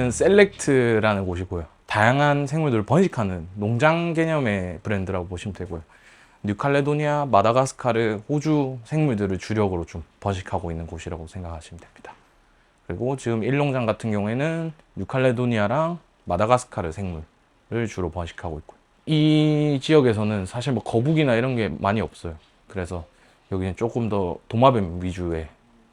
여기는 셀렉트라는 곳이고요. 다양한 생물들을 번식하는 농장 개념의 브랜드라고 보시면 되고요. 뉴칼레도니아, 마다가스카르, 호주 생물들을 주력으로 좀 번식하고 있는 곳이라고 생각하시면 됩니다. 그리고 지금 일농장 같은 경우에는 뉴칼레도니아랑 마다가스카르 생물을 주로 번식하고 있고요. 이 지역에서는 사실 뭐 거북이나 이런 게 많이 없어요. 그래서 여기는 조금 더 도마뱀 위주의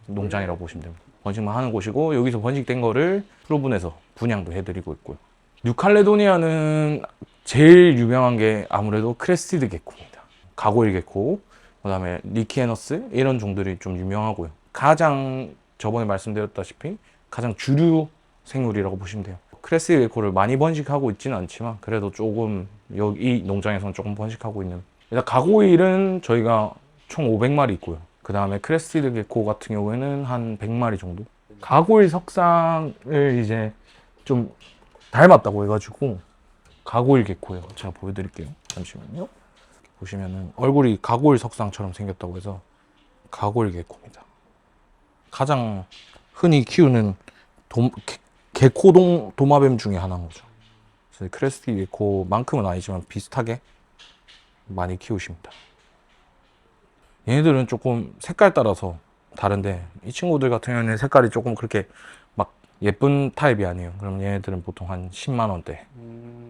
농장이라고 보시면 됩니다. 번식만 하는 곳이고, 여기서 번식된 거를 프로분해서 분양도 해드리고 있고요. 뉴칼레도니아는 제일 유명한 게 아무래도 크레스티드 게코입니다. 가고일 게코, 그 다음에 리키에너스 이런 종들이 좀 유명하고요. 가장 저번에 말씀드렸다시피 가장 주류 생물이라고 보시면 돼요. 크레스티드 게코를 많이 번식하고 있지는 않지만 그래도 조금 여기 이 농장에서는 조금 번식하고 있는. 일단 가고일은 저희가 총 500마리 있고요. 그 다음에 크레스티드 게코 같은 경우에는 한 100마리 정도. 가고일 석상을 이제 좀 닮았다고 해가지고 가고일 게코예요. 제가 보여드릴게요. 잠시만요. 보시면은 얼굴이 가고일 석상처럼 생겼다고 해서 가고일 게코입니다. 가장 흔히 키우는 게코 도마뱀 중에 하나인 거죠. 그래서 크레스티드 게코만큼은 아니지만 비슷하게 많이 키우십니다. 얘네들은 조금 색깔 따라서 다른데, 이 친구들 같은 경우에는 색깔이 조금 그렇게 막 예쁜 타입이 아니에요. 그럼 얘네들은 보통 한 10만 원대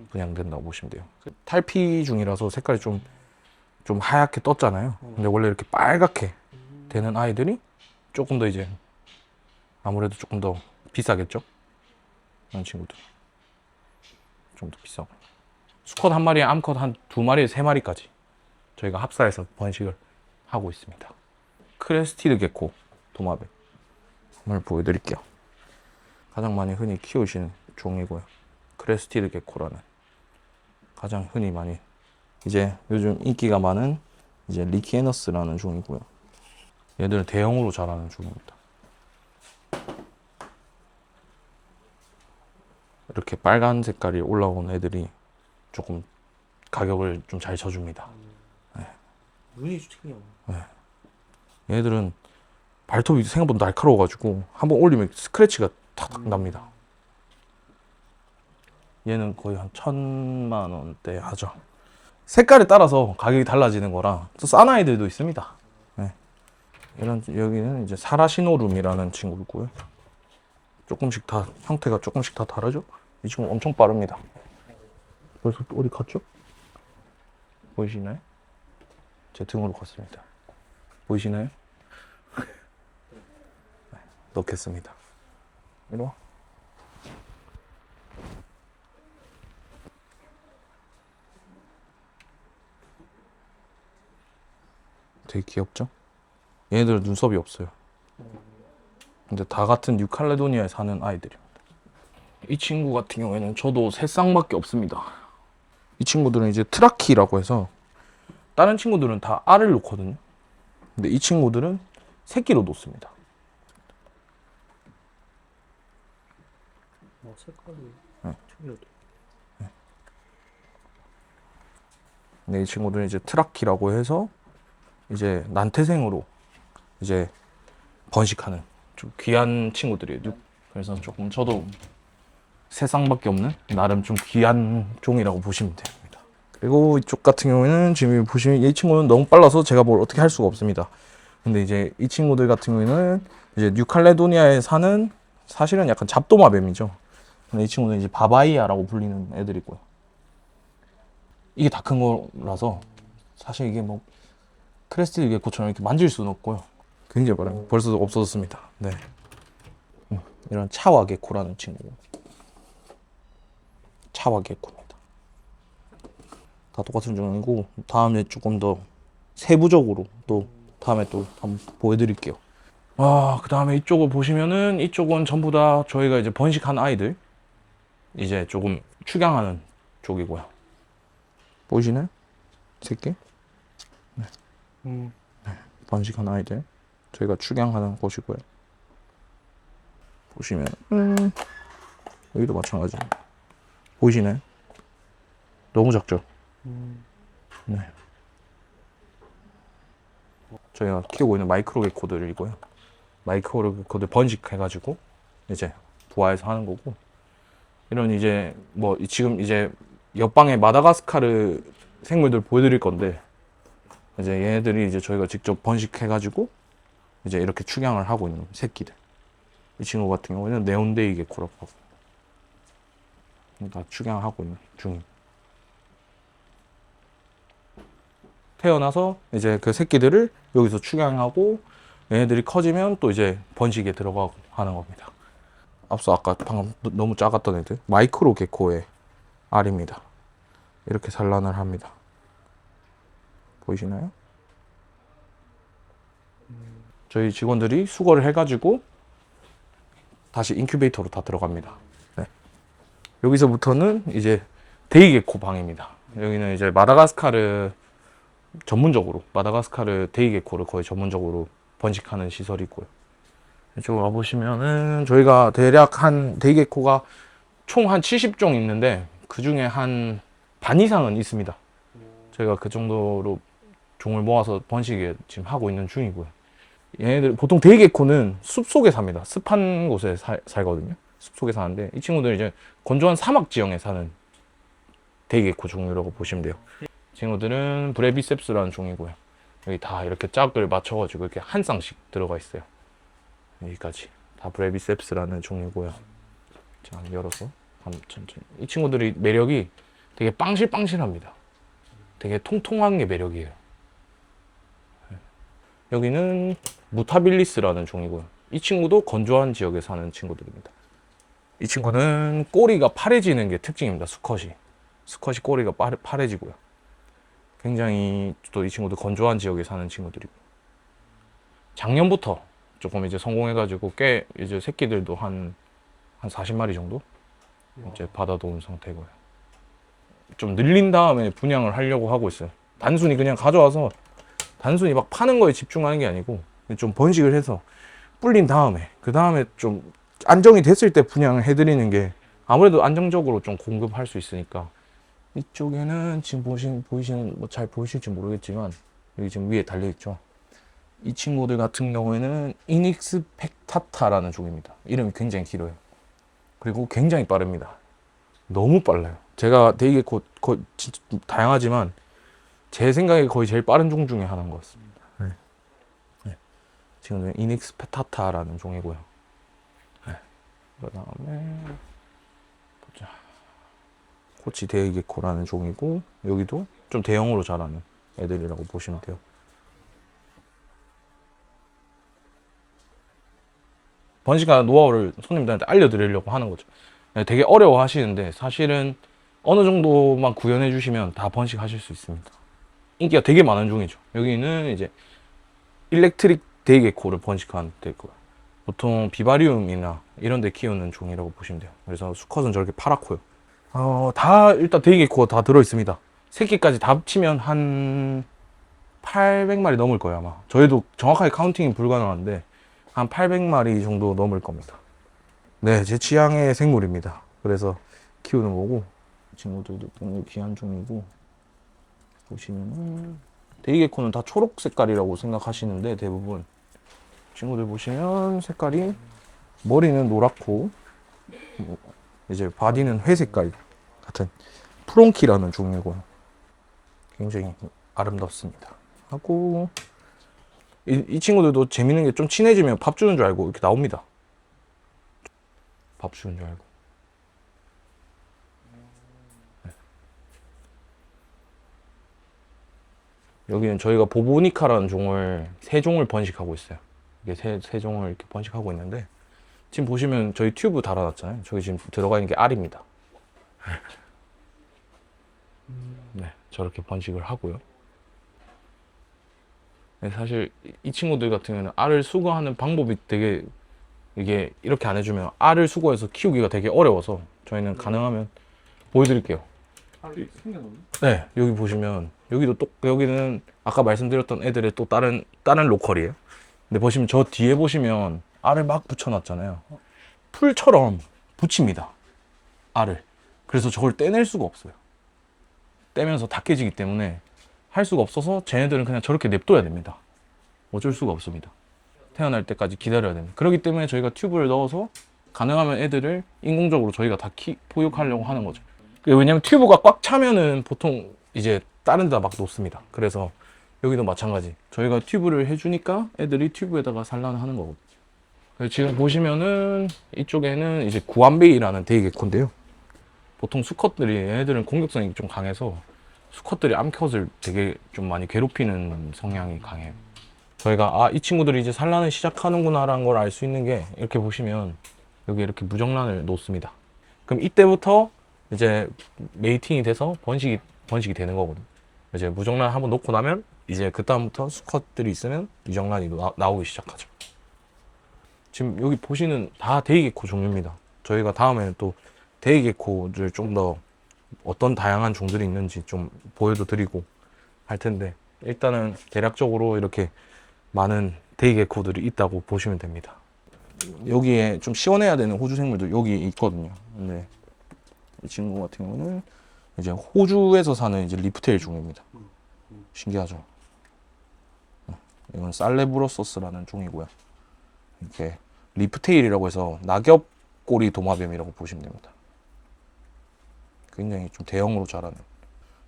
분양된다고 보시면 돼요. 탈피 중이라서 색깔이 좀 하얗게 떴잖아요. 근데 원래 이렇게 빨갛게 되는 아이들이 조금 더 이제 아무래도 조금 더 비싸겠죠? 이런 친구들 좀 더 비싸고, 수컷 한 마리에 암컷 한 2마리에 3마리까지 저희가 합사해서 번식을 하고 있습니다. 크레스티드 게코 도마뱀 한번 보여드릴게요. 가장 많이 흔히 키우시는 종이고요. 크레스티드 게코라는 가장 흔히 많이 이제 요즘 인기가 많은 이제 리키에너스라는 종이고요. 얘들은 대형으로 자라는 종입니다. 이렇게 빨간 색깔이 올라온 애들이 조금 가격을 좀 잘 쳐줍니다. 눈이 특이하네. 얘들은 발톱이 생각보다 날카로워가지고 한번 올리면 스크래치가 탁탁 납니다. 얘는 거의 한 1000만 원대 하죠. 색깔에 따라서 가격이 달라지는 거라 또 싼 아이들도 있습니다. 네. 여기는 이제 사라시노룸이라는 친구고요. 조금씩 다 형태가 조금씩 다 다르죠. 이 친구 엄청 빠릅니다. 벌써 또 어디 갔죠? 보이시나요? 제 등으로 갔습니다. 보이시나요? 네, 넣겠습니다. 이리 와. 되게 귀엽죠? 얘네들은 눈썹이 없어요. 근데 다 같은 뉴칼레도니아에 사는 아이들입니다. 이 친구 같은 경우에는 저도 세 쌍밖에 없습니다. 이 친구들은 이제 트라키라고 해서 다른 친구들은 다 알을 놓거든요. 근데 이 친구들은 새끼로 놓습니다. 색깔이 네. 특이하다. 근데 이 친구들은 이제 트라키라고 해서 이제 난태생으로 이제 번식하는 좀 귀한 친구들이에요. 그래서 조금 저도 세 쌍밖에 없는 나름 좀 귀한 종이라고 보시면 됩니다. 그리고 이쪽 같은 경우에는 지금 보시면 이 친구는 너무 빨라서 제가 뭘 어떻게 할 수가 없습니다. 근데 이제 이 친구들 같은 경우에는 이제 뉴칼레도니아에 사는 사실은 약간 잡도마뱀이죠. 근데 이 친구는 이제 바바이아라고 불리는 애들이고요. 이게 다 큰 거라서 사실 이게 뭐 크레스티드 게코처럼 이렇게 만질 수는 없고요. 굉장히 빠릅니다. 벌써 없어졌습니다. 네. 이런 차와 게코라는 친구. 차와 게코입니다. 다 똑같은 종이고, 다음에 조금 더 세부적으로 또 다음에 또 한번 보여드릴게요. 그 다음에 이쪽을 보시면은 이쪽은 전부 다 저희가 이제 번식한 아이들 이제 조금 축양하는 쪽이고요. 보이시나요? 새끼? 네. 번식한 아이들 저희가 축양하는 곳이고요. 보시면 여기도 마찬가지입니다. 보이시나요? 너무 작죠? 네. 저희가 키우고 있는 마이크로 게코들이고요. 마이크로 게코들 번식해가지고 이제 부화해서 하는 거고, 이런 이제 뭐 지금 이제 옆방에 마다가스카르 생물들 보여드릴 건데 이제 얘네들이 이제 저희가 직접 번식해가지고 이제 이렇게 축양을 하고 있는 새끼들. 이 친구 같은 경우는 네온데이 게코라고 하고 다 축양하고 있는 중입니다. 태어나서 이제 그 새끼들을 여기서 축양하고 얘네들이 커지면 또 이제 번식에 들어가고 하는 겁니다. 앞서 아까 방금 너무 작았던 애들 마이크로 게코의 알입니다. 이렇게 산란을 합니다. 보이시나요? 저희 직원들이 수거를 해가지고 다시 인큐베이터로 다 들어갑니다. 네. 여기서부터는 이제 데이 게코 방입니다. 여기는 이제 마다가스카르 전문적으로 마다가스카르 데이 게코를 거의 전문적으로 번식하는 시설이고요. 이쪽 와보시면은 저희가 대략 한 데이 게코가 총 한 70종 있는데 그 중에 한 반 이상은 있습니다. 저희가 그 정도로 종을 모아서 번식에 지금 하고 있는 중이고요. 얘네들 보통 데이 게코는 숲 속에 삽니다. 습한 곳에 살거든요. 숲 속에 사는데 이 친구들은 이제 건조한 사막 지형에 사는 데이 게코 종류라고 보시면 돼요. 친구들은 브레비셉스라는 종이고요. 여기 다 이렇게 짝을 맞춰가지고 이렇게 한 쌍씩 들어가 있어요. 여기까지 다 브레비셉스라는 종이고요. 자, 열어서 한번 천천히. 이 친구들이 매력이 되게 빵실빵실합니다. 되게 통통한 게 매력이에요. 여기는 무타빌리스라는 종이고요. 이 친구도 건조한 지역에 사는 친구들입니다. 이 친구는 꼬리가 파래지는 게 특징입니다. 수컷이 꼬리가 파래지고요. 굉장히 또 이 친구도 건조한 지역에 사는 친구들이고 작년부터 조금 이제 성공해가지고 꽤 이제 새끼들도 한 40마리 정도 이제 받아놓은 상태고요. 좀 늘린 다음에 분양을 하려고 하고 있어요. 단순히 그냥 가져와서 단순히 막 파는 거에 집중하는 게 아니고 좀 번식을 해서 불린 다음에 그 다음에 좀 안정이 됐을 때 분양을 해드리는 게 아무래도 안정적으로 좀 공급할 수 있으니까. 이쪽에는 지금 보이시는 뭐 잘 보이실지 모르겠지만 여기 지금 위에 달려 있죠. 이 친구들 같은 경우에는 이닉스 펙타타라는 종입니다. 이름이 굉장히 길어요. 그리고 굉장히 빠릅니다. 너무 빨라요. 제가 되게 거의 진짜 다양하지만 제 생각에 거의 제일 빠른 종 중에 하나인 것 같습니다. 네. 지금 이닉스 펙타타라는 종이고요. 네. 그 다음에 보자. 코치 데이게코라는 종이고 여기도 좀 대형으로 자라는 애들이라고 보시면 돼요. 번식하는 노하우를 손님들한테 알려드리려고 하는 거죠. 되게 어려워 하시는데 사실은 어느 정도만 구현해 주시면 다 번식하실 수 있습니다. 인기가 되게 많은 종이죠. 여기는 이제 일렉트릭 데이게코를 번식하는 데고 보통 비바리움이나 이런 데 키우는 종이라고 보시면 돼요. 그래서 수컷은 저렇게 파랗고요. 다 일단 데이게코가 다 들어있습니다. 새끼까지 다 합치면 한 800마리 넘을 거예요 아마. 저희도 정확하게 카운팅이 불가능한데 한 800마리 정도 넘을 겁니다. 네, 제 취향의 생물입니다. 그래서 키우는 거고 이 친구들도 너무 귀한 종이고 보시면은 데이게코는 다 초록 색깔이라고 생각하시는데 대부분 친구들 보시면 색깔이 머리는 노랗고 이제 바디는 회색깔 같은 프론키라는 종이고요. 굉장히 아름답습니다. 하고 이 친구들도 재밌는 게 좀 친해지면 밥 주는 줄 알고 이렇게 나옵니다. 밥 주는 줄 알고. 네. 여기는 저희가 보보니카라는 종을 세 종을 번식하고 있어요. 이게 세 종을 이렇게 번식하고 있는데 지금 보시면 저희 튜브 달아놨잖아요. 저기 지금 들어가 있는 게 알입니다. 네, 저렇게 번식을 하고요. 네, 사실 이 친구들 같은 경우는 알을 수거하는 방법이 되게 이게 이렇게 안 해주면 알을 수거해서 키우기가 되게 어려워서 저희는 가능하면 보여드릴게요. 알이 생겨났네? 네, 여기 보시면 여기는 아까 말씀드렸던 애들의 또 다른 로컬이에요. 근데 보시면 저 뒤에 보시면 알을 막 붙여놨잖아요. 풀처럼 붙입니다. 알을. 그래서 저걸 떼낼 수가 없어요. 떼면서 다 깨지기 때문에 할 수가 없어서 쟤네들은 그냥 저렇게 냅둬야 됩니다. 어쩔 수가 없습니다. 태어날 때까지 기다려야 됩니다. 그렇기 때문에 저희가 튜브를 넣어서 가능하면 애들을 인공적으로 저희가 다 포육하려고 하는 거죠. 왜냐면 튜브가 꽉 차면은 보통 이제 다른 데다 막 놓습니다. 그래서 여기도 마찬가지. 저희가 튜브를 해주니까 애들이 튜브에다가 산란을 하는 거거든요. 그래서 지금 보시면은 이쪽에는 이제 구안베이라는 데이 개코인데요. 보통 수컷들이 얘네들은 공격성이 좀 강해서 수컷들이 암컷을 되게 좀 많이 괴롭히는 성향이 강해요. 저희가 이 친구들이 이제 산란을 시작하는구나 라는 걸 알 수 있는 게 이렇게 보시면 여기 이렇게 무정란을 놓습니다. 그럼 이때부터 이제 메이팅이 돼서 번식이 되는 거거든요. 이제 무정란 한번 놓고 나면 이제 그 다음부터 수컷들이 있으면 유정란이 나오기 시작하죠. 지금 여기 보시는 다 데이게코 종류입니다. 저희가 다음에는 또 데이게코를 좀 더 어떤 다양한 종들이 있는지 좀 보여도 드리고 할 텐데, 일단은 대략적으로 이렇게 많은 데이게코들이 있다고 보시면 됩니다. 여기에 좀 시원해야 되는 호주 생물도 여기 있거든요. 근데 이 친구 같은 경우는 이제 호주에서 사는 이제 리프테일 종입니다. 신기하죠? 이건 살레브로소스라는 종이고요. 이렇게 리프테일이라고 해서 낙엽꼬리 도마뱀이라고 보시면 됩니다. 굉장히 좀 대형으로 자라는.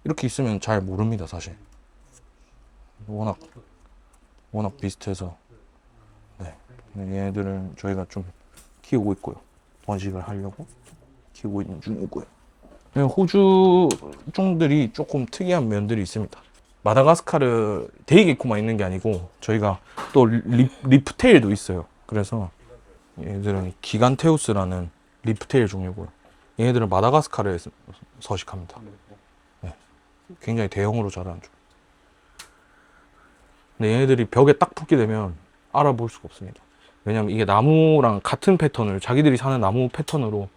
이렇게 있으면 잘 모릅니다, 사실. 워낙 비슷해서. 네. 얘네들은 저희가 좀 키우고 있고요. 번식을 하려고 키우고 있는 중이고요. 호주 종들이 조금 특이한 면들이 있습니다. 마다가스카르 데이게코만 있는 게 아니고 저희가 또 리프테일도 있어요. 그래서 얘네들은 기간테우스라는 리프테일 종류고요. 얘네들은 마다가스카르에 서식합니다. 네. 굉장히 대형으로 자라는 종. 근데 얘네들이 벽에 딱 붙게 되면 알아볼 수가 없습니다. 왜냐면 이게 나무랑 같은 패턴을, 자기들이 사는 나무 패턴으로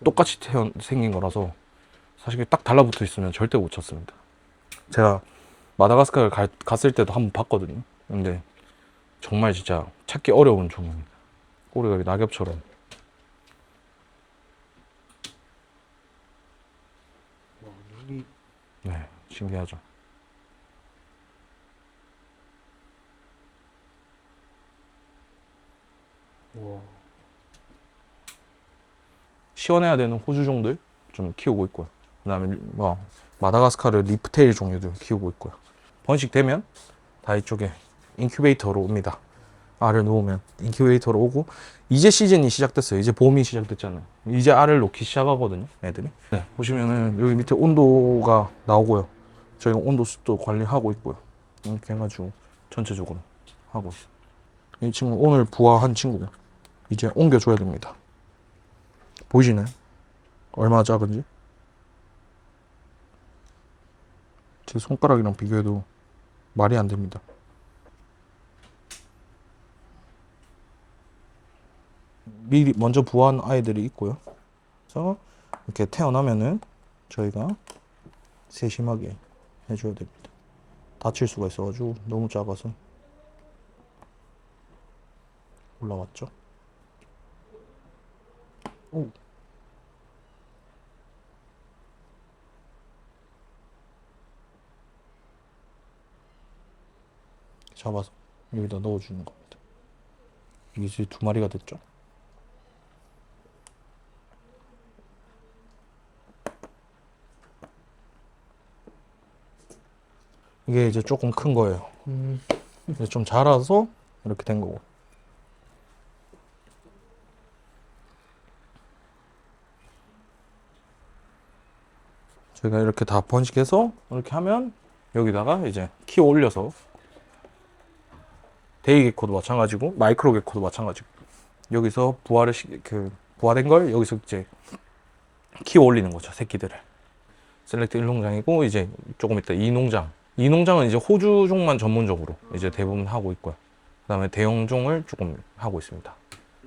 똑같이 생긴 거라서 사실 딱 달라붙어 있으면 절대 못 찾습니다. 제가 마다가스카르 갔을 때도 한번 봤거든요. 근데 정말 진짜 찾기 어려운 종입니다. 꼬리가 낙엽처럼. 네, 신기하죠. 와. 시원해야 되는 호주 종들 좀 키우고 있고요. 그다음에 마다가스카르 리프테일 종류들 키우고 있고요. 번식되면 다 이쪽에 인큐베이터로 옵니다. 알을 놓으면 인큐베이터로 오고, 이제 시즌이 시작됐어요. 이제 봄이 시작됐잖아요. 이제 알을 놓기 시작하거든요, 애들이. 네, 보시면은 여기 밑에 온도가 나오고요. 저희가 온도 습도 관리하고 있고요. 이렇게 해가지고 전체적으로 하고 있어요. 이 친구 오늘 부화한 친구고 이제 옮겨줘야 됩니다. 보이시나요? 얼마나 작은지? 제 손가락이랑 비교해도 말이 안 됩니다. 미리 먼저 부화한 아이들이 있고요. 그래서 이렇게 태어나면은 저희가 세심하게 해줘야 됩니다. 다칠 수가 있어가지고 너무 작아서. 올라왔죠? 오. 잡아서 여기다 넣어주는 겁니다. 이게 이제 2마리가 됐죠? 이게 이제 조금 큰 거예요. 이제 좀 자라서 이렇게 된 거고. 저희가 이렇게 다 번식해서 이렇게 하면 여기다가 이제 키 올려서, 데이게코도 마찬가지고 마이크로게코도 마찬가지고, 여기서 부화된 걸 여기서 이제 키워 올리는 거죠, 새끼들을. 셀렉트 1농장이고 이제 조금 이따 2농장. 2농장은 이제 호주종만 전문적으로 이제 대부분 하고 있고요. 그다음에 대형종을 조금 하고 있습니다.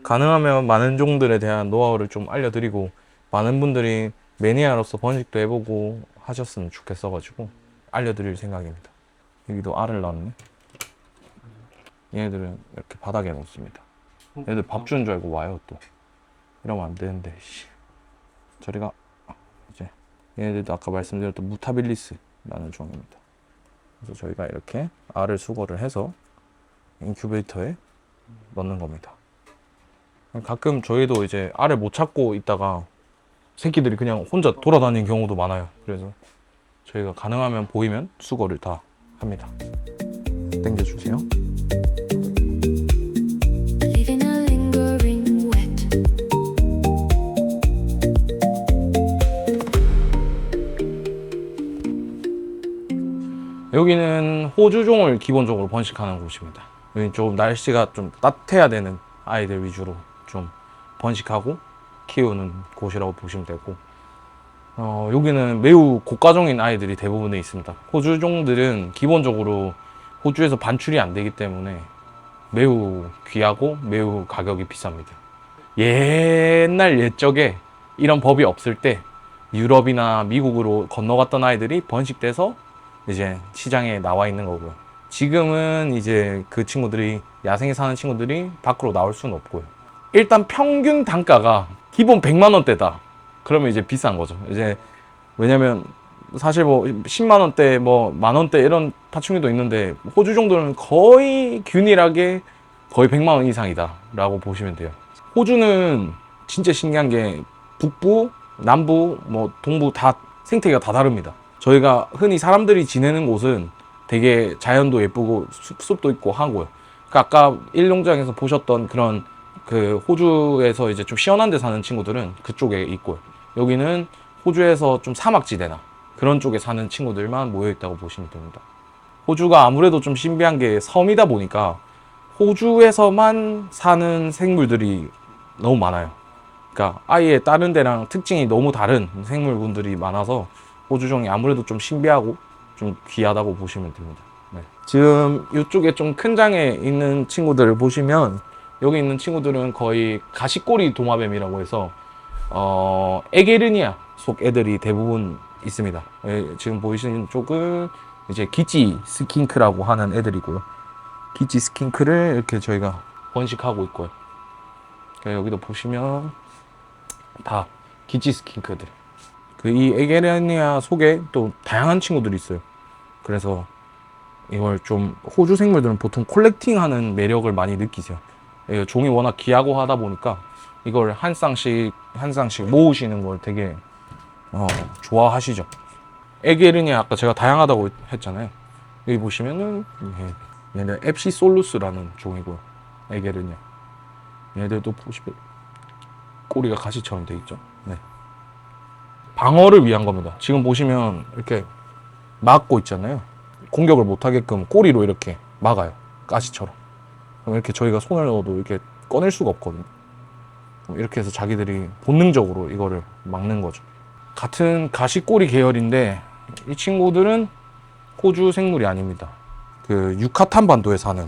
가능하면 많은 종들에 대한 노하우를 좀 알려드리고, 많은 분들이 매니아로서 번식도 해보고 하셨으면 좋겠어가지고 알려드릴 생각입니다. 여기도 알을 낳았네. 얘네들은 이렇게 바닥에 놓습니다. 얘네들 밥 주는 줄 알고 와요. 또 이러면 안 되는데, 저리가. 이제 얘네들도 아까 말씀드렸던 무타빌리스라는 종입니다. 그래서 저희가 이렇게 알을 수거를 해서 인큐베이터에 넣는 겁니다. 가끔 저희도 이제 알을 못 찾고 있다가 새끼들이 그냥 혼자 돌아다니는 경우도 많아요. 그래서 저희가 가능하면 보이면 수거를 다 합니다. 당겨주세요. Leaving a lingering wet. 여기는 호주종을 기본적으로 번식하는 곳입니다. 여기는 좀 날씨가 좀 따뜻해야 되는 아이들 위주로 좀 번식하고 키우는 곳이라고 보시면 되고, 여기는 매우 고가종인 아이들이 대부분에 있습니다. 호주종들은 기본적으로 호주에서 반출이 안 되기 때문에 매우 귀하고 매우 가격이 비쌉니다. 옛날 옛적에 이런 법이 없을 때 유럽이나 미국으로 건너갔던 아이들이 번식돼서 이제 시장에 나와 있는 거고요. 지금은 이제 그 친구들이, 야생에 사는 친구들이 밖으로 나올 수는 없고요. 일단 평균 단가가 기본 100만 원대다. 그러면 이제 비싼 거죠. 이제 왜냐면 사실 뭐 10만 원대, 뭐 만 원대 이런 파충류도 있는데 호주 정도는 거의 균일하게 거의 100만 원 이상이다라고 보시면 돼요. 호주는 진짜 신기한 게 북부, 남부, 뭐 동부 다 생태계가 다 다릅니다. 저희가 흔히 사람들이 지내는 곳은 되게 자연도 예쁘고 숲도 있고 하고요. 그러니까 아까 일농장에서 보셨던 그런 그 호주에서 이제 좀 시원한 데 사는 친구들은 그쪽에 있고요. 여기는 호주에서 좀 사막지대나 그런 쪽에 사는 친구들만 모여 있다고 보시면 됩니다. 호주가 아무래도 좀 신비한 게 섬이다 보니까 호주에서만 사는 생물들이 너무 많아요. 그러니까 아예 다른 데랑 특징이 너무 다른 생물군들이 많아서 호주종이 아무래도 좀 신비하고 좀 귀하다고 보시면 됩니다. 네. 지금 이쪽에 좀 큰 장에 있는 친구들을 보시면, 여기 있는 친구들은 거의 가시꼬리 도마뱀이라고 해서 에게르니아 속 애들이 대부분 있습니다. 예, 지금 보이시는 쪽은 이제 기지 스킨크라고 하는 애들이고요. 기지 스킨크를 이렇게 저희가 번식하고 있고요. 그러니까 여기도 보시면 다 기지 스킨크들. 그 이 에게르니아 속에 또 다양한 친구들이 있어요. 그래서 이걸 좀 호주 생물들은 보통 콜렉팅하는 매력을 많이 느끼세요. 예, 종이 워낙 귀하고 하다 보니까 이걸 한 쌍씩 모으시는 걸 되게 좋아하시죠. 에게르니아 아까 제가 다양하다고 했잖아요. 여기 보시면은 얘네 앱시솔루스라는 종이고요. 에게르니아. 얘들도 보시면 꼬리가 가시처럼 돼 있죠. 네. 방어를 위한 겁니다. 지금 보시면 이렇게 막고 있잖아요. 공격을 못 하게끔 꼬리로 이렇게 막아요. 가시처럼. 그럼 이렇게 저희가 손을 넣어도 이렇게 꺼낼 수가 없거든요. 이렇게 해서 자기들이 본능적으로 이거를 막는 거죠. 같은 가시꼬리 계열인데 이 친구들은 호주 생물이 아닙니다. 그 유카탄 반도에 사는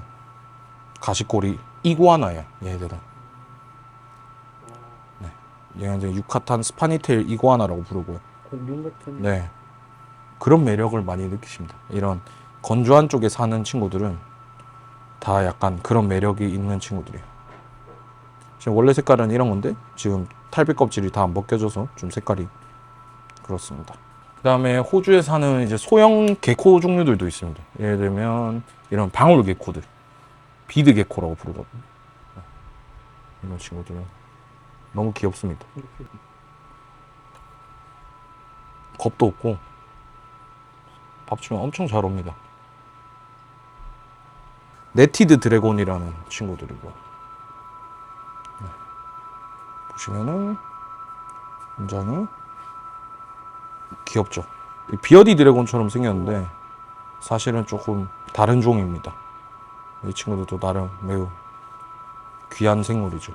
가시꼬리 이구아나예요. 얘들은. 네. 얘가 이제 유카탄 스파니테일 이구아나라고 부르고요. 공룡 같은. 네. 그런 매력을 많이 느끼십니다. 이런 건조한 쪽에 사는 친구들은 다 약간 그런 매력이 있는 친구들이에요. 지금 원래 색깔은 이런 건데 지금 탈빛 껍질이 다 안 벗겨져서 좀 색깔이 그렇습니다. 그 다음에 호주에 사는 이제 소형 개코 종류들도 있습니다. 예를 들면 이런 방울 개코들, 비드 개코라고 부르거든요. 이런 친구들은 너무 귀엽습니다. 겁도 없고 밥 주면 엄청 잘 옵니다. 네티드 드래곤이라는 친구들이고, 네. 보시면은 굉장히 귀엽죠. 비어디 드래곤처럼 생겼는데 사실은 조금 다른 종입니다. 이 친구들도 나름 매우 귀한 생물이죠.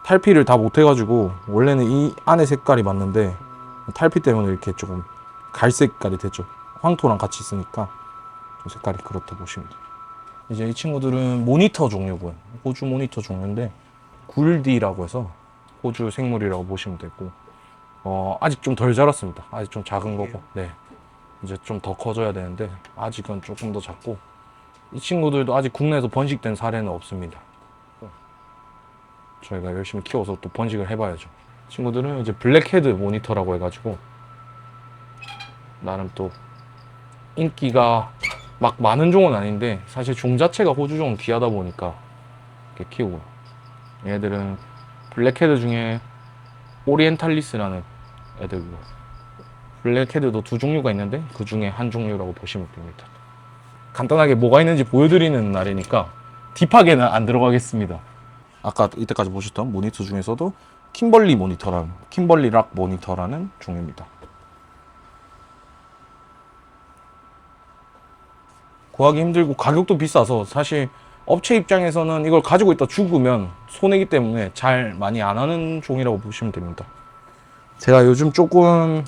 탈피를 다 못해가지고 원래는 이 안에 색깔이 맞는데 탈피 때문에 이렇게 조금 갈색깔이 됐죠. 황토랑 같이 있으니까 좀 색깔이 그렇다 보시면 돼요. 이제 이 친구들은 모니터 종류고요. 호주 모니터 종류인데 굴디라고 해서 호주 생물이라고 보시면 되고, 아직 좀 덜 자랐습니다. 아직 좀 작은 거고, 네, 이제 좀 더 커져야 되는데 아직은 조금 더 작고, 이 친구들도 아직 국내에서 번식된 사례는 없습니다. 저희가 열심히 키워서 또 번식을 해봐야죠. 친구들은 이제 블랙헤드 모니터라고 해가지고 나름 또 인기가 막 많은 종은 아닌데 사실 종 자체가 호주종은 귀하다 보니까 이렇게 키우고, 얘들은 블랙헤드 중에 오리엔탈리스라는 애들이고, 블랙헤드도 두 종류가 있는데 그 중에 한 종류라고 보시면 됩니다. 간단하게 뭐가 있는지 보여드리는 날이니까 딥하게는 안 들어가겠습니다. 아까 이때까지 보셨던 모니터 중에서도 킴벌리 락 모니터라는 종류입니다. 구하기 힘들고 가격도 비싸서 사실 업체 입장에서는 이걸 가지고 있다 죽으면 손해기 때문에 잘 많이 안 하는 종이라고 보시면 됩니다. 제가 요즘 조금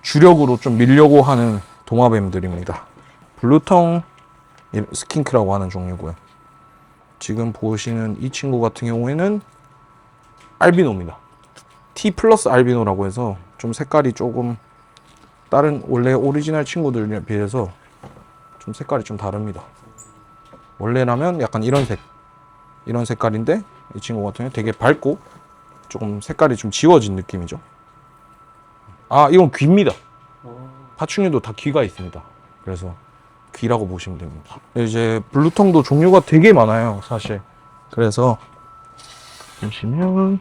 주력으로 좀 밀려고 하는 도마뱀들입니다. 블루텅 스킨크라고 하는 종류고요. 지금 보시는 이 친구 같은 경우에는 알비노입니다. T 플러스 알비노라고 해서 좀 색깔이 조금 다른 원래 오리지널 친구들에 비해서 좀 색깔이 좀 다릅니다. 원래라면 약간 이런 색깔인데 이 친구 같은 경우는 되게 밝고 조금 색깔이 좀 지워진 느낌이죠. 아, 이건 귀입니다. 파충류도 다 귀가 있습니다. 그래서 귀라고 보시면 됩니다. 이제 블루텅도 종류가 되게 많아요, 사실. 그래서 보시면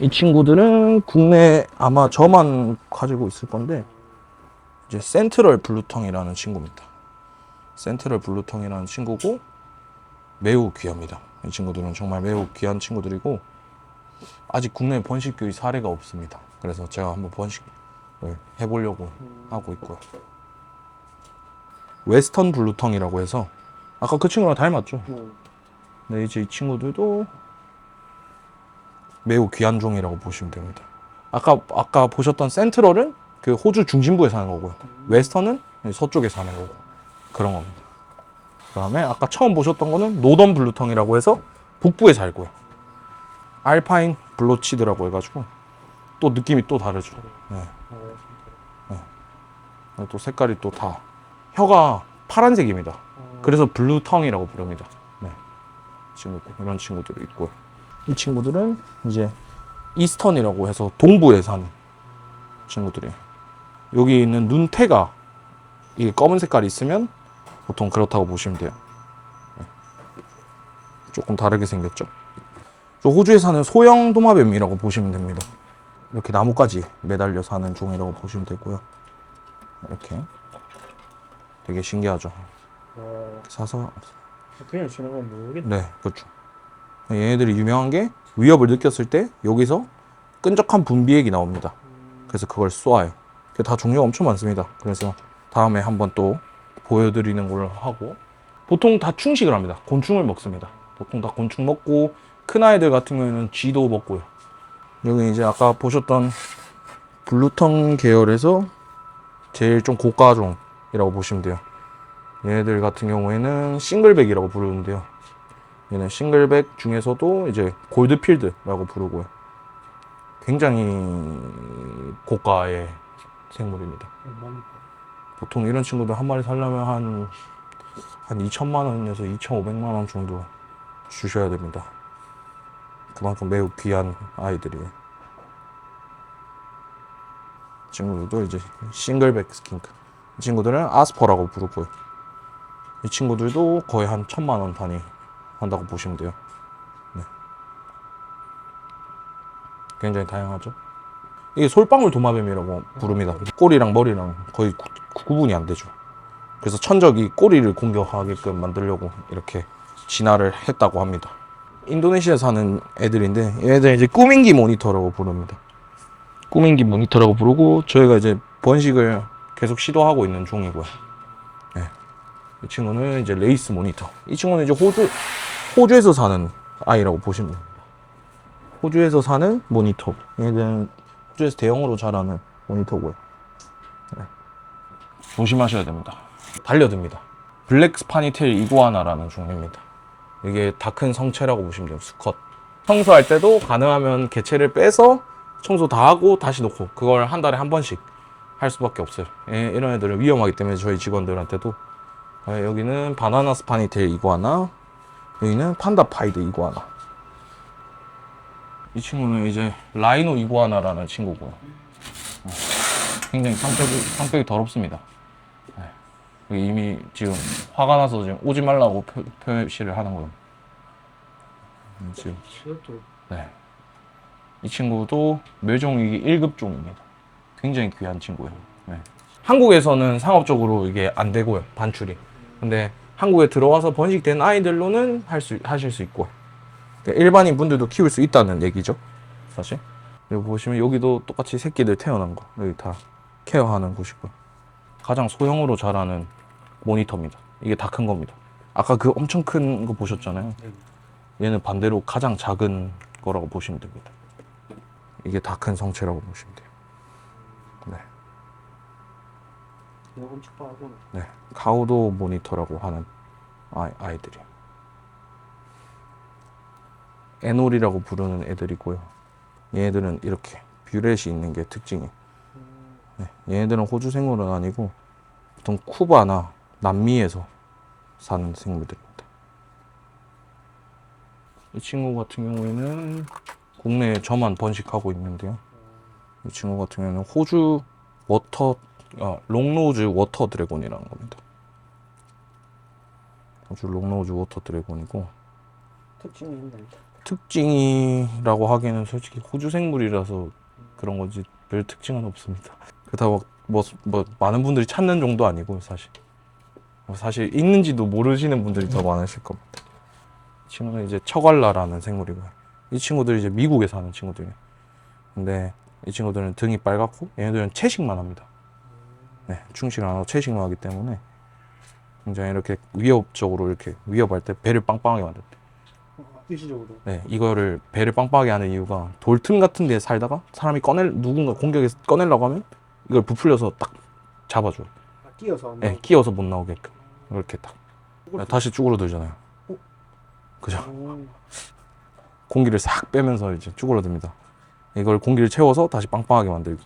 이 친구들은 국내 아마 저만 가지고 있을 건데 이제 센트럴 블루텅이라는 친구입니다. 센트럴 블루텅이라는 친구고 매우 귀합니다. 이 친구들은 정말 매우 귀한 친구들이고 아직 국내에 번식 교육 사례가 없습니다. 그래서 제가 한번 번식을 해보려고 하고 있고요. 웨스턴 블루텅이라고 해서 아까 그 친구랑 닮았죠? 네, 이제 이 친구들도 매우 귀한 종이라고 보시면 됩니다. 아까 보셨던 센트럴은 그 호주 중심부에 사는 거고요. 웨스턴은 서쪽에 사는 거고 그런 겁니다. 그 다음에 아까 처음 보셨던 거는 노던 블루텅이라고 해서 북부에 살고요. 알파인 블로치드라고 해가지고 또 느낌이 또 다르죠. 네. 네. 또 색깔이 또 다 혀가 파란색입니다. 그래서 블루텅이라고 부릅니다. 네. 이런 친구들이 있고요. 이 친구들은 이제 이스턴이라고 해서 동부에 사는 친구들이에요. 여기 있는 눈태가 이게 검은 색깔이 있으면 보통 그렇다고 보시면 돼요. 네. 조금 다르게 생겼죠. 호주에 사는 소형 도마뱀이라고 보시면 됩니다. 이렇게 나무까지 매달려 사는 종이라고 보시면 되고요. 이렇게 되게 신기하죠. 사서 그냥 지나가면 모르겠네. 네, 그렇죠. 얘네들이 유명한 게 위협을 느꼈을 때 여기서 끈적한 분비액이 나옵니다. 그래서 그걸 쏘아요. 다 종류가 엄청 많습니다. 그래서 다음에 한번 또 보여드리는 걸로 하고 보통 다 충식을 합니다. 곤충을 먹습니다. 보통 다 곤충 먹고 큰 아이들 같은 경우에는 쥐도 먹고요. 여기 이제 아까 보셨던 블루텅 계열에서 제일 좀 고가종이라고 보시면 돼요. 얘네들 같은 경우에는 싱글백이라고 부르는데요. 얘는 싱글백 중에서도 이제 골드필드라고 부르고요. 굉장히 고가의 생물입니다. 보통 이런 친구들 한 마리 살려면 한 2천만 원에서 2,500만 원 정도 주셔야 됩니다. 그만큼 매우 귀한 아이들이에요. 이 친구들도 이제 싱글백 스킨크. 이 친구들은 아스퍼라고 부르고요. 이 친구들도 거의 한 1,000만 원 단위 한다고 보시면 돼요. 네. 굉장히 다양하죠. 이게 솔방울 도마뱀이라고 부릅니다. 꼬리랑 머리랑 거의 구분이 안 되죠. 그래서 천적이 꼬리를 공격하게끔 만들려고 이렇게 진화를 했다고 합니다. 인도네시아에 사는 애들인데 얘네들 이제 꾸민기 모니터라고 부릅니다. 꾸민기 모니터라고 부르고 저희가 이제 번식을 계속 시도하고 있는 종이고요. 네. 이 친구는 이제 레이스 모니터. 이 친구는 이제 호주에서 사는 아이라고 보시면 됩니다. 호주에서 사는 모니터. 얘네들은 호주에서 대형으로 자라는 모니터고요. 네. 조심하셔야 됩니다. 달려듭니다. 블랙 스파니테일 이구아나라는 종류입니다. 이게 다 큰 성체라고 보시면 돼요. 수컷. 청소할 때도 가능하면 개체를 빼서 청소 다 하고 다시 놓고 그걸 한 달에 한 번씩 할 수밖에 없어요. 이런 애들은 위험하기 때문에 저희 직원들한테도 여기는 바나나 스파니테일 이구아나, 여기는 판다 파이드 이구아나. 이 친구는 이제 라이노 이구아나라는 친구고요. 굉장히 성격이 더럽습니다. 여기 이미 지금 화가 나서 지금 오지 말라고 표시를 하는 거예요. 지금 이것도 네. 이 친구도 멸종위기 1급 종입니다. 굉장히 귀한 친구예요. 네. 한국에서는 상업적으로 이게 안 되고요, 반출이. 근데 한국에 들어와서 번식된 아이들로는 하실 수 있고, 그러니까 일반인 분들도 키울 수 있다는 얘기죠, 사실. 여기 보시면 여기도 똑같이 새끼들 태어난 거 여기 다 케어하는 곳이고요. 가장 소형으로 자라는 모니터입니다. 이게 다 큰 겁니다. 아까 그 엄청 큰 거 보셨잖아요. 얘는 반대로 가장 작은 거라고 보시면 됩니다. 이게 다 큰 성체라고 보시면 돼요. 네. 그냥 엄청 빠르구나. 네. 가우도 모니터라고 하는 아이들이에요. 에놀이라고 부르는 애들이고요. 얘네들은 이렇게 뷰렛이 있는 게 특징이에요. 네. 얘네들은 호주 생물은 아니고 보통 쿠바나 남미에서 사는 생물들입니다. 이 친구 같은 경우에는 국내에 저만 번식하고 있는데요. 이 친구 같은 경우에는 호주 롱노즈 워터 드래곤이라는 겁니다. 호주 롱노즈 워터 드래곤이고, 특징이 있네. 특징이라고 하기에는 솔직히 호주 생물이라서 그런 거지 별 특징은 없습니다. 그렇다고 뭐 많은 분들이 찾는 정도 아니고 사실 있는지도 모르시는 분들이 더 많으실 겁니다. 이 친구는 이제 처갈라라는 생물이고요. 이 친구들이 이제 미국에 사는 친구들이에요. 근데 이 친구들은 등이 빨갛고 얘네들은 채식만 합니다. 네, 충식을 안 하고 채식만 하기 때문에 굉장히 이렇게 위협적으로 이렇게 위협할 때 배를 빵빵하게 만든대. 일시적으로. 네, 이거를 배를 빵빵하게 하는 이유가 돌틈 같은 데 살다가 사람이 누군가 공격해서 꺼내려고 하면 이걸 부풀려서 딱 잡아줘요. 끼어서 안 네, 나오고. 끼어서 못 나오게끔 이렇게 딱 다시 쭈그러들잖아요. 그죠? 공기를 싹 빼면서 이제 쭈그러듭니다. 이걸 공기를 채워서 다시 빵빵하게 만들기.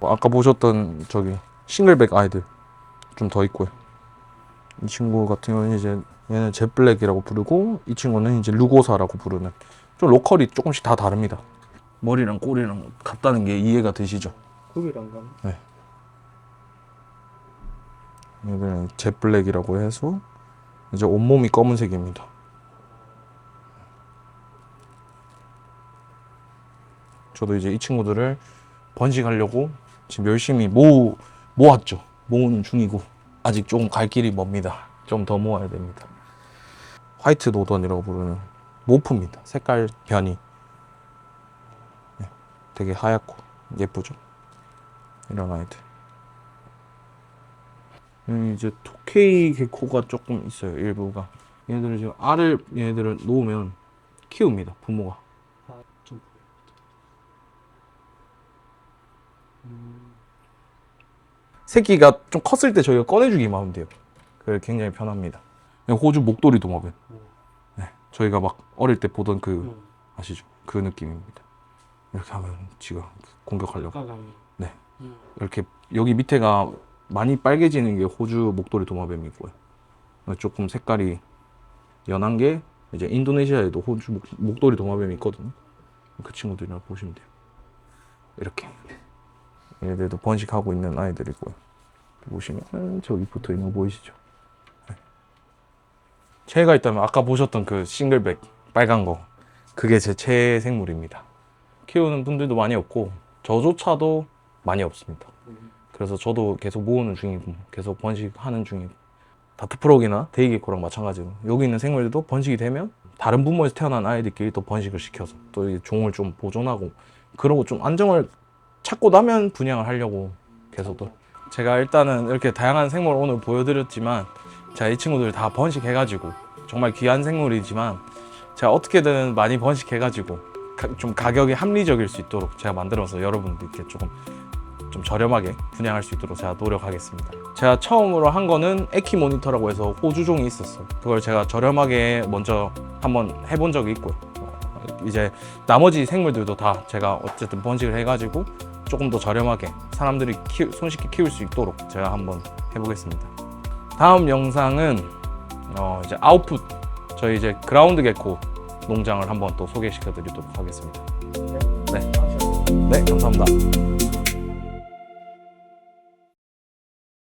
아까 보셨던 저기 싱글백 아이들 좀 더 있고요. 이 친구 같은 경우는 이제 얘는 젯블랙이라고 부르고, 이 친구는 이제 루고사라고 부르는, 좀 로컬이 조금씩 다 다릅니다. 머리랑 꼬리랑 같다는 게 이해가 되시죠? 구비랑 가. 얘들은 젯블랙이라고 해서 이제 온몸이 검은색입니다. 저도 이제 이 친구들을 번식하려고 지금 열심히 모았죠. 모으는 중이고 아직 조금 갈 길이 멉니다. 좀 더 모아야 됩니다. 화이트 노던이라고 부르는 모프입니다. 색깔 변이 되게 하얗고 예쁘죠. 이런 아이들. 이제 토케이 개코가 조금 있어요. 일부가. 얘네들은 지금 알을 얘네들은 놓으면 키웁니다. 부모가. 좀. 새끼가 좀 컸을 때 저희가 꺼내주기만 하면 돼요. 그게 굉장히 편합니다. 호주 목도리 도마뱀. 네, 저희가 막 어릴 때 보던 그 아시죠? 그 느낌입니다. 이렇게 하면 지가 공격하려고. 가감이. 네. 이렇게 여기 밑에가 많이 빨개지는 게 호주 목도리 도마뱀이고요. 조금 색깔이 연한 게 이제 인도네시아에도 호주 목도리 도마뱀이 있거든요. 그 친구들이라 보시면 돼요. 이렇게. 얘네들도 번식하고 있는 아이들이고요. 보시면 저기 붙어 있는 거 보이시죠? 네. 최애가 있다면 아까 보셨던 그 싱글백 빨간 거, 그게 제 최애 생물입니다. 키우는 분들도 많이 없고 저조차도 많이 없습니다. 그래서 저도 계속 모으는 중이고 계속 번식하는 중이고, 다트프록이나 데이게코랑 마찬가지로 여기 있는 생물들도 번식이 되면 다른 부모에서 태어난 아이들끼리 또 번식을 시켜서 또 이 종을 좀 보존하고, 그러고 좀 안정을 찾고 나면 분양을 하려고 계속 또. 제가 일단은 이렇게 다양한 생물을 오늘 보여드렸지만, 제가 이 친구들 다 번식해가지고 정말 귀한 생물이지만 제가 어떻게든 많이 번식해가지고 좀 가격이 합리적일 수 있도록 제가 만들어서 여러분들께 조금 좀 저렴하게 분양할 수 있도록 제가 노력하겠습니다. 제가 처음으로 한 거는 에키 모니터라고 해서 호주종이 있었어요. 그걸 제가 저렴하게 먼저 한번 해본 적이 있고요. 이제 나머지 생물들도 다 제가 어쨌든 번식을 해가지고 조금 더 저렴하게 사람들이 손쉽게 키울 수 있도록 제가 한번 해보겠습니다. 다음 영상은 이제 아웃풋, 저희 이제 그라운드 개코 농장을 한번 또 소개시켜 드리도록 하겠습니다. 네, 감사합니다.